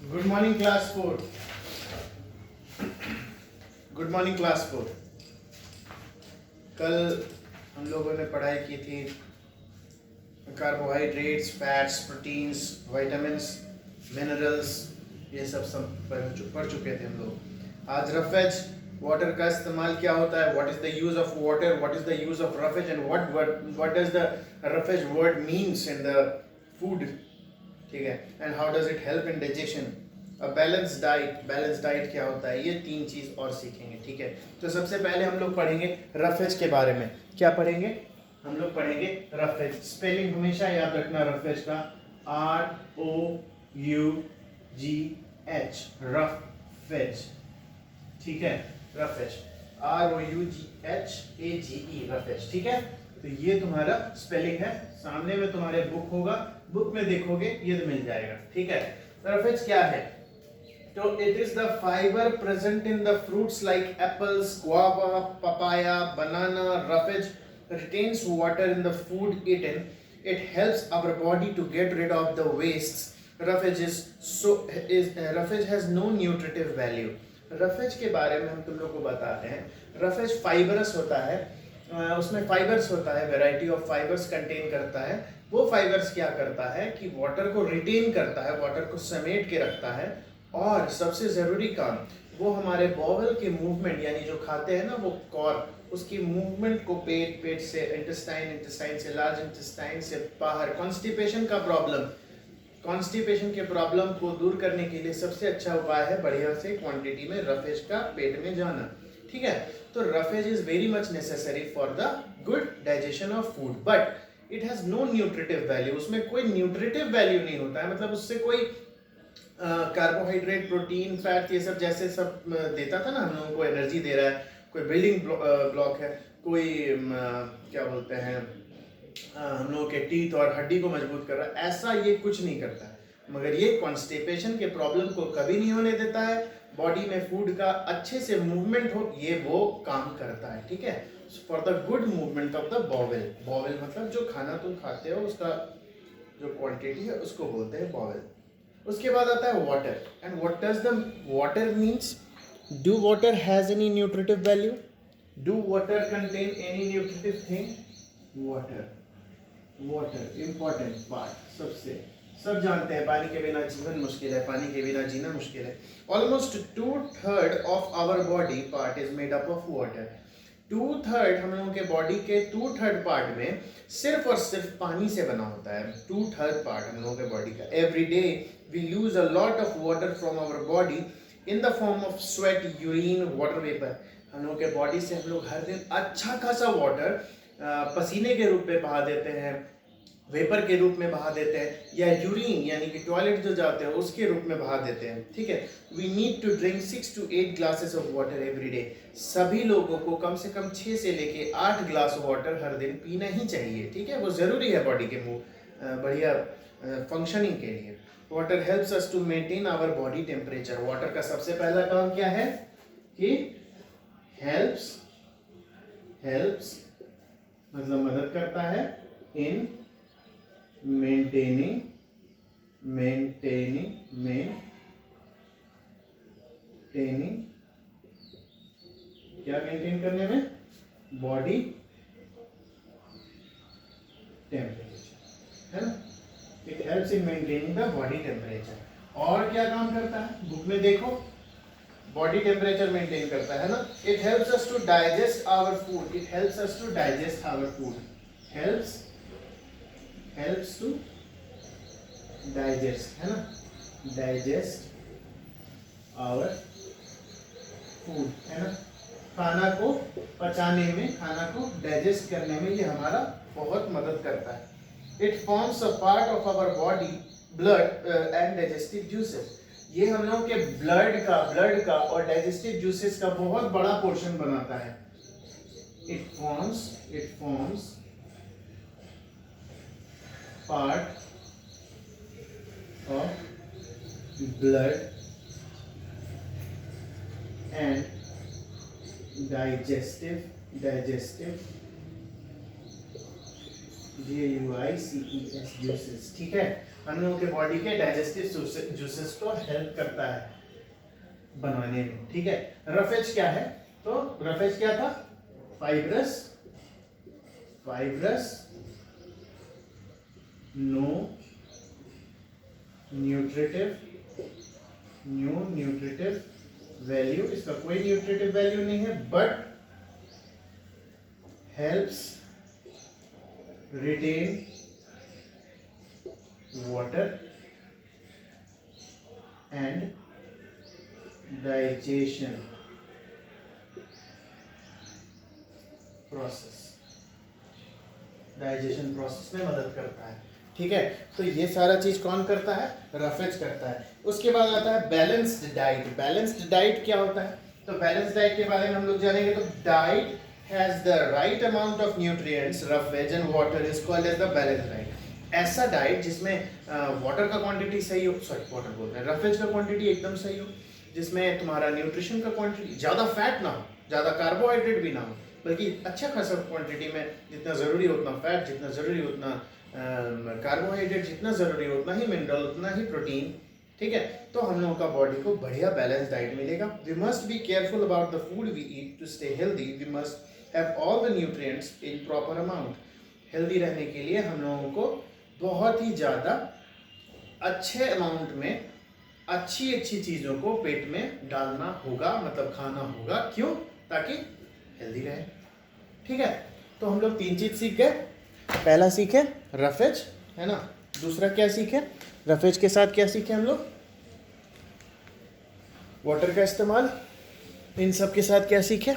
Good morning class 4। Good morning class 4। कल हम लोगों ने पढ़ाई की थी carbohydrates, fats, proteins, vitamins, minerals, ये सब पढ़ चुके थे हम लोग। आज रफेज वाटर का इस्तेमाल क्या होता है, what is the use of water, what is the use of roughage and what does the roughage word means in the food, ठीक है, and how does it help in digestion. Balance diet क्या होता है, ये तीन चीज और सीखेंगे, ठीक है। तो सबसे पहले हम लोग पढ़ेंगे रफेज के बारे में। क्या पढ़ेंगे हम लोग? पढ़ेंगे रफेज। स्पेलिंग हमेशा याद रखना रफेज का, ROUGH, रफेज, ठीक है। रफेज ROUGHAGE, रफेज, ठीक है। तो ये तुम्हारा स्पेलिंग है, सामने में तुम्हारे बुक होगा, बुक में देखोगे ये तो मिल जाएगा, ठीक है। रफेज क्या है? तो it is the fiber present in the fruits like apples, guava, papaya, banana. Roughage retains water in the food eaten. It helps our body to get rid of the wastes. Roughage has no nutritive value. Roughage के बारे में हम तुम लोग को बताते हैं। Roughage fibrous होता है, उसमें फाइबर्स होता है, वैरायटी ऑफ फाइबर्स कंटेन करता है। वो फाइबर्स क्या करता है कि वाटर को रिटेन करता है, वाटर को समेट के रखता है, और सबसे जरूरी काम वो हमारे बॉवल के मूवमेंट, यानी जो खाते हैं ना वो कॉर, उसकी मूवमेंट को पेट से इंटेस्टाइन से लार्ज इंटेस्टाइन से बाहर, कॉन्स्टिपेशन के प्रॉब्लम को दूर करने के लिए सबसे अच्छा उपाय है बढ़िया से क्वांटिटी में रफेज का पेट में जाना, ठीक है। तो roughage is very much necessary for the good digestion of food, but it has no nutritive value. उसमें कोई न्यूट्रिटिव वैल्यू नहीं होता है, मतलब उससे कोई कार्बोहाइड्रेट, प्रोटीन, फैट, ये सब जैसे सब देता था ना हम लोगों को, एनर्जी दे रहा है, कोई बिल्डिंग ब्लॉक है, कोई क्या बोलते हैं हम लोगों के टीथ और हड्डी को मजबूत कर रहा है, ऐसा ये कुछ नहीं करता है। मगर ये कॉन्स्टिपेशन के प्रॉब्लम को कभी नहीं होने देता है, बॉडी में फूड का अच्छे से मूवमेंट हो, ये वो काम करता है, ठीक है। For the good movement of the bowel, bowel मतलब जो खाना तुम खाते हो उसका जो क्वांटिटी है उसको बोलते हैं बॉवेल। उसके बाद आता है water, and what does the water means? Do water has any nutritive value? Do water contain any nutritive thing? Water important part, सबसे सब जानते हैं पानी के बिना जीवन मुश्किल है, पानी के बिना जीना मुश्किल है। Almost 2/3 of our body part is made up of water. 2/3 हम लोगों के बॉडी के 2/3 पार्ट में सिर्फ और सिर्फ पानी से बना होता है। 2/3 पार्ट हम लोगों के बॉडी का। Every day we lose a lot of water from our body in the form of sweat, urine, water vapour. हम लोगों के बॉडी से हम लोग हर दिन अच्छा खासा वाटर पसीने के रूप में बहा देते हैं, वेपर के रूप में बहा देते हैं, या यूरिन यानी कि टॉयलेट जो जाते हैं उसके रूप में बहा देते हैं, ठीक है। We need to drink 6 to 8 glasses of water every day. सभी लोगों को कम से कम 6 से लेके 8 ग्लास वाटर हर दिन पीना ही चाहिए, ठीक है। वो जरूरी है बॉडी के बढ़िया फंक्शनिंग के लिए। Water helps us to maintain our body temperature. Water का सबसे पहला काम क्या है कि हेल्प्स मतलब मदद करता है इन मेंटेनिंग क्या मेंटेन करने में? बॉडी टेम्परेचर, है ना। It helps in maintaining the body temperature. और क्या काम करता है बुक में देखो, बॉडी टेम्परेचर मेंटेन करता है ना। It helps us to digest our food, helps to digest, है ना, डाइजेस्ट आवर फूड, है ना। खाना को पचाने में, खाना को डाइजेस्ट करने में ये हमारा बहुत मदद करता है। It forms a part of our body blood and digestive juices. ये हम लोगों के ब्लड का और डाइजेस्टिव जूसेस का बहुत बड़ा पोर्शन बनाता है। It forms part of blood and digestive JUICES juices, ठीक है। हम लोगों के बॉडी के डाइजेस्टिव जूसेस को हेल्प करता है बनाने में, ठीक है। रफेज क्या है? तो रफेज क्या था? फाइब्रस नो न्यूट्रिटिव वैल्यू, इसका कोई न्यूट्रिटिव वैल्यू नहीं है, but helps retain water and digestion process में मदद करता है, ठीक है। तो ये सारा चीज कौन करता है? रफेज करता है। उसके बाद आता है बैलेंस्ड डाइट। बैलेंस्ड डाइट क्या होता है? तो बैलेंस्ड डाइट के बारे में हम लोग जानेंगे। तो diet has the right amount of nutrients, roughage and water is called as the balanced diet. ऐसा डाइट जिसमें वाटर का क्वांटिटी सही हो, वाटर बोल रहे हैं, रफेज का क्वांटिटी एकदम सही हो, जिसमें तुम्हारा न्यूट्रिशन का क्वांटिटी, ज़्यादा फैट ना हो, ज़्यादा कार्बोहाइड्रेट भी ना हो, बल्कि अच्छा खासा क्वांटिटी में, जितना ज़रूरी हो उतना फैट, जितना ज़रूरी हो उतना कार्बोहाइड्रेट, जितना ज़रूरी हो उतना ही मिनरल, उतना ही प्रोटीन, ठीक है। तो हम लोगों का बॉडी को बढ़िया बैलेंस डाइट मिलेगा। We must be careful about the food we eat to stay healthy. We must have all the nutrients in proper amount. हेल्दी रहने के लिए हम लोगों को बहुत ही ज़्यादा अच्छे अमाउंट में अच्छी चीज़ों को पेट में डालना होगा, मतलब खाना होगा। क्यों? ताकि हेल्दी रहे, ठीक है। तो हम लोग 3 चीज़ सीख गए। पहला सीखे रफेज, है ना। दूसरा क्या सीखे? रफेज के साथ क्या सीखे हम लोग? वाटर का इस्तेमाल। इन सब के साथ क्या सीखे?